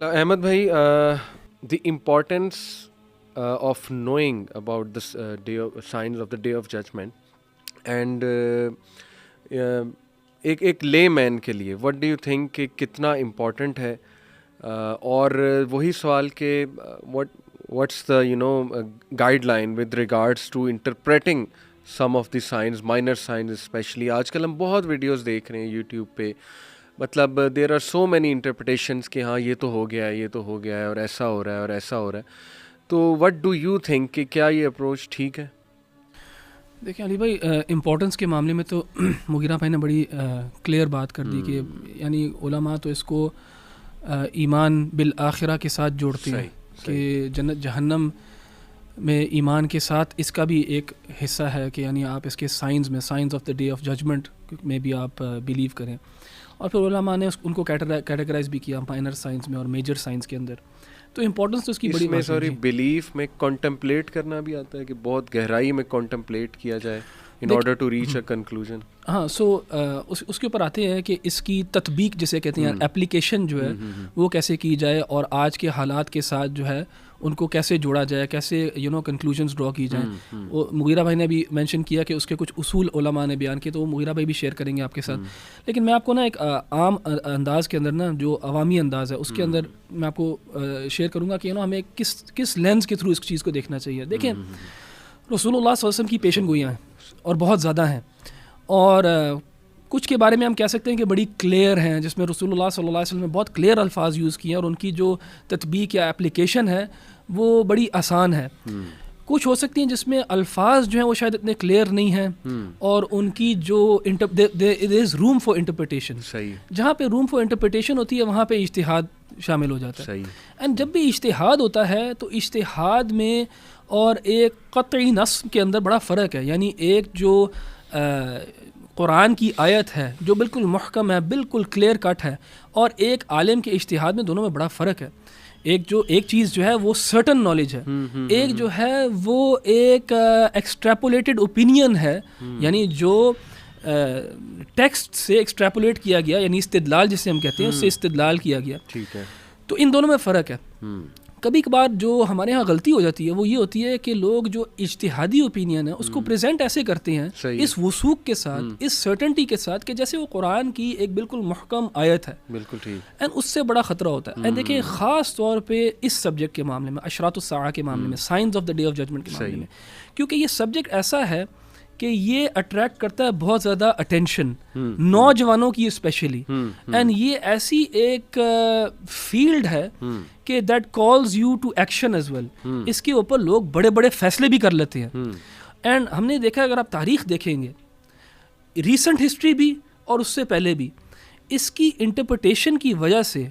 अहमद भाई, the importance of knowing about this day of signs of the day of judgment and एक layman के लिए what do you think कि कितना important है, और वही सवाल के what's the guideline with regards to interpreting some of the signs, minor signs specially. आजकल हम बहुत वीडियोस देख रहे हैं यूट्यूब पे, मतलब there are so many interpretations कि हाँ ये तो हो गया है, ये तो हो गया है, और ऐसा हो रहा है और ऐसा हो रहा है। तो व्हाट डू यू थिंक कि क्या ये अप्रोच ठीक है? देखिए अली भाई, इम्पोर्टेंस के मामले में तो मुगीरा भाई ने बड़ी क्लियर बात कर दी कि यानी उलमा तो इसको ईमान बिल आखिरा के साथ जोड़ते हैं कि जन्नत जहन्नम में ईमान के साथ इसका भी एक हिस्सा है कि यानी आप इसके साइंस में, signs of the day of judgment में भी आप बिलीव करें। और फिर उलमा ने उनको कैटेगराइज भी किया माइनर साइंस में और मेजर साइंस के अंदर। तो इम्पोर्टेंस तो उसकी बड़ी इसमें सॉरी बिलीफ में कॉन्टेम्पलेट करना भी आता है कि बहुत गहराई में कॉन्टेम्पलेट किया जाए in order to reach a conclusion. हाँ, सो उसके ऊपर आते हैं कि इसकी तत्बीक जिसे कहते हैं, एप्लीकेशन जो है वो कैसे की जाए और आज के हालात के साथ जो है उनको कैसे जोड़ा जाए, कैसे कंक्लूजन्स ड्रॉ की जाएँ। वो मुगीरा भाई ने भी मेंशन किया कि उसके कुछ उसूल उलमा ने बयान किए, तो वो मुगीरा भाई भी शेयर करेंगे आपके साथ। लेकिन मैं आपको ना एक आम अंदाज़ के अंदर ना, जो अवामी अंदाज़ है उसके अंदर मैं आपको शेयर करूँगा कि हमें किस लेंस के थ्रू इस चीज़ को देखना चाहिए। देखें, रसूलुल्लाह सल्लल्लाहु अलैहि वसल्लम की पेशन गोइयाँ हैं और बहुत ज़्यादा हैं, और कुछ के बारे में हम कह सकते हैं कि बड़ी क्लियर हैं, जिसमें रसूलुल्लाह सल्लल्लाहु अलैहि वसल्लम ने बहुत क्लियर अल्फाज यूज़ किए हैं और उनकी जो तत्बीक या एप्लीकेशन है वो बड़ी आसान है। कुछ हो सकती हैं जिसमें अल्फाज जो हैं वो शायद इतने क्लियर नहीं हैं और उनकी जो there is room for interpretation. जहाँ पे रूम फॉर इंटरप्रिटेशन होती है वहाँ पे इज्तिहाद शामिल हो जाता है। एंड जब भी इज्तिहाद होता है तो इज्तिहाद में और एक क़त्ई नस्म के अंदर बड़ा फ़र्क है। यानी एक जो कुरान की आयत है जो बिल्कुल मुहकम है, बिल्कुल क्लियर कट है, और एक आलिम के इज्तिहाद में दोनों में बड़ा फ़र्क है। एक चीज़ जो है वो सर्टन नॉलेज है, एक जो है वो एक एक्सट्रैपोलेटेड ओपिनियन है, यानी जो टेक्स्ट से एक्सट्रैपोलेट किया गया, यानी इस्तिदलाल जिसे हम कहते हैं, उससे इस्तिदलाल किया गया। ठीक है, तो इन दोनों में फ़र्क है। कभी कभार जो हमारे यहाँ गलती हो जाती है वो ये होती है कि लोग जो इज्तिहादी ओपिनियन है उसको प्रेजेंट ऐसे करते हैं इस वसूक के साथ, इस सर्टेनिटी के साथ कि जैसे वो कुरान की एक बिल्कुल मुहकम आयत है। बिल्कुल ठीक। एंड उससे बड़ा ख़तरा होता है। एंड देखिए, ख़ास तौर पे इस सब्जेक्ट के मामले में, अशरातुस साआ के मामले में, signs of the day of judgment के मामले में, क्योंकि ये सब्जेक्ट ऐसा है कि ये अट्रैक्ट करता है बहुत ज़्यादा अटेंशन, नौजवानों की स्पेशली। एंड ये ऐसी एक फील्ड है कि that calls you to action as well. इसके ऊपर लोग बड़े बड़े फैसले भी कर लेते हैं। एंड हमने देखा, अगर आप तारीख़ देखेंगे, रीसेंट हिस्ट्री भी और उससे पहले भी, इसकी इंटरप्रिटेशन की वजह से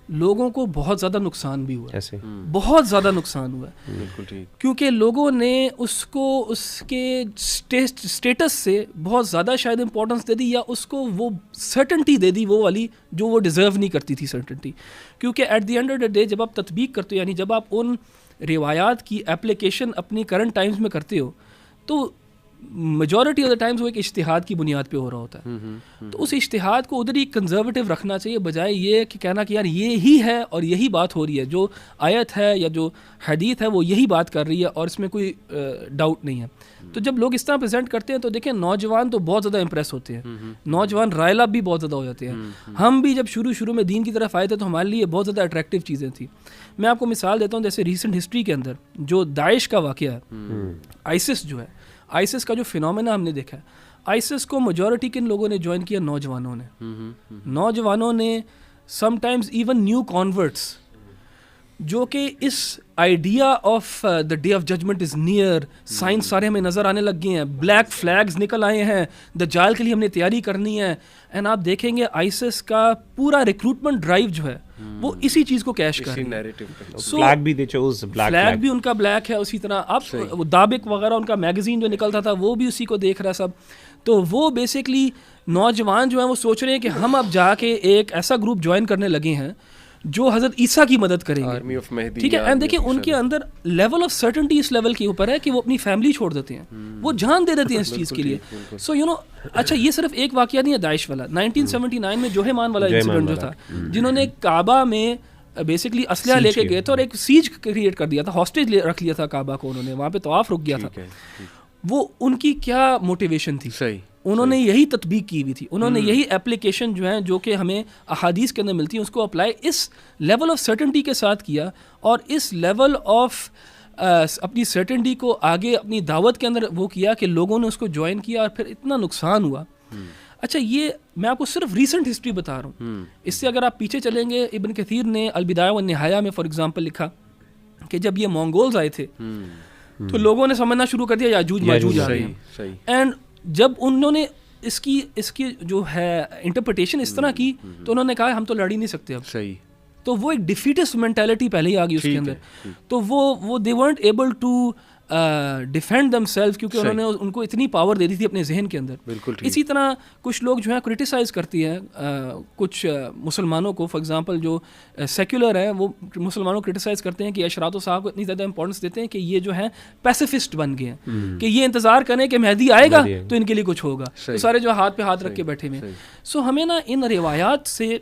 लोगों को बहुत ज़्यादा नुकसान भी हुआ है। ऐसे बहुत ज़्यादा नुकसान हुआ है। बिल्कुल ठीक। क्योंकि लोगों ने उसको उसके स्टेटस से बहुत ज़्यादा शायद इम्पोर्टेंस दे दी, या उसको वो सर्टेनिटी दे दी, वो वाली जो वो डिज़र्व नहीं करती थी सर्टेनिटी। क्योंकि at the end of the day जब आप तत्बीक करते हो, यानी जब आप उन रिवायात की एप्लीकेशन अपनी करंट टाइम्स में करते हो, तो मेजॉरिटी ऑफ द टाइम्स वो एक इज्तिहाद की बुनियाद पे हो रहा होता है। तो उस इज्तिहाद को उधर ही कंजर्वेटिव रखना चाहिए, बजाय ये कि कहना कि यार ये ही है और यही बात हो रही है, जो आयत है या जो हदीत है वो यही बात कर रही है और इसमें कोई डाउट नहीं है। तो जब लोग इस तरह प्रेजेंट करते हैं तो देखें, नौजवान तो बहुत ज़्यादा इंप्रेस होते हैं, नौजवान रायला भी बहुत ज़्यादा हो जाते हैं। हम भी जब शुरू में दीन की तरफ आए थे तो हमारे लिए बहुत ज़्यादा अट्रैक्टिव चीज़ें थी। मैं आपको मिसाल देता हूँ, जैसे रिसेंट हिस्ट्री के अंदर जो दाइश का वाक़या है, आइसिस जो है, आइसिस का जो फिनोमेना हमने देखा है, आइसिस को मेजॉरिटी किन लोगों ने ज्वाइन किया? नौजवानों ने। नौजवानों ने, समटाइम्स इवन न्यू कॉन्वर्ट्स, जो कि इस idea of the day of judgment is near, signs सारे हमें नज़र आने लग गए हैं, ब्लैक फ्लैग्स निकल आए हैं, दज्जाल के लिए हमने तैयारी करनी है। एंड आप देखेंगे आइसिस का पूरा रिक्रूटमेंट ड्राइव जो है वो इसी चीज़ को कैश कर रही है। फ्लैग भी दे चोज, फ्लैग भी उनका ब्लैक है। उसी तरह अब दाबिक वगैरह उनका मैगजीन जो निकलता था वो भी उसी को देख रहा है सब। तो वो बेसिकली नौजवान जो है वो सोच रहे हैं कि हम अब जाके एक ऐसा ग्रुप ज्वाइन करने लगे हैं जो हज़रत ईसा की मदद करेंगे। ठीक है। एंड देखिए, उनके अंदर लेवल ऑफ सर्टेनिटी इस लेवल के ऊपर है कि वो अपनी फैमिली छोड़ देते हैं, वो जान दे देते हैं इस चीज़ के लिए। सो अच्छा, ये सिर्फ एक वाक़या नहीं है दाइश वाला। 1979 में जोहेमान वाला इंसिडेंट जो था, जिन्होंने काबा में बेसिकली असलहा लेके गए थे और एक सीज क्रिएट कर दिया था, हॉस्टेज रख लिया था काबा को उन्होंने, वहाँ पे तवाफ रुक गया था। वो उनकी क्या मोटिवेशन थी? सही, उन्होंने यही तत्बीक की हुई थी, उन्होंने यही एप्लीकेशन जो है जो कि हमें अहादीस के अंदर मिलती है उसको अप्लाई इस लेवल ऑफ सर्टेनिटी के साथ किया, और इस लेवल ऑफ अपनी सर्टेनिटी को आगे अपनी दावत के अंदर वो किया कि लोगों ने उसको ज्वाइन किया और फिर इतना नुकसान हुआ। अच्छा, ये मैं आपको सिर्फ रीसेंट हिस्ट्री बता रहा हूँ। इससे अगर आप पीछे चलेंगे, इब्न कसीर ने अल-बिदाया व निहाया में फॉर एग्जांपल लिखा कि जब ये मंगोल्स आए थे तो लोगों ने समझना शुरू कर दिया याजूज माजूज आ रहे हैं, एंड जब उन्होंने इसकी जो है इंटरप्रिटेशन इस तरह की तो उन्होंने कहा हम तो लड़ ही नहीं सकते अब। सही। तो वो एक डिफीटिस्ट मेंटालिटी पहले ही आ गई उसके अंदर, तो वो they weren't able to defend themselves, क्योंकि उन्होंने उनको इतनी पावर दे दी थी अपने जहन के अंदर। इसी तरह कुछ लोग जो है क्रिटिसाइज़ करती हैं कुछ मुसलमानों को, फॉर एग्जांपल जो सेक्युलर है वो मुसलमानों को क्रिटिसाइज़ करते हैं कि अशरातो साहब को इतनी ज़्यादा इंपॉर्टेंस देते हैं कि ये जो है पैसिफिस्ट बन गए हैं, कि ये इंतज़ार करें कि मेहदी आएगा तो इनके लिए कुछ होगा, तो सारे जो हाथ पे हाथ रख के बैठे हुए। सो हमें ना इन रिवायात से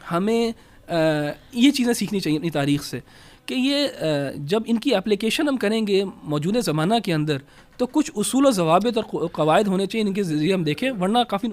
हमें ये चीज़ें सीखनी चाहिए अपनी तारीख़ से, कि ये जब इनकी एप्लीकेशन हम करेंगे मौजूदा ज़माना के अंदर तो कुछ उसूल व ज़वाबित और क़वाइद होने चाहिए, इनके ज़रिए हम देखें, वरना काफ़ी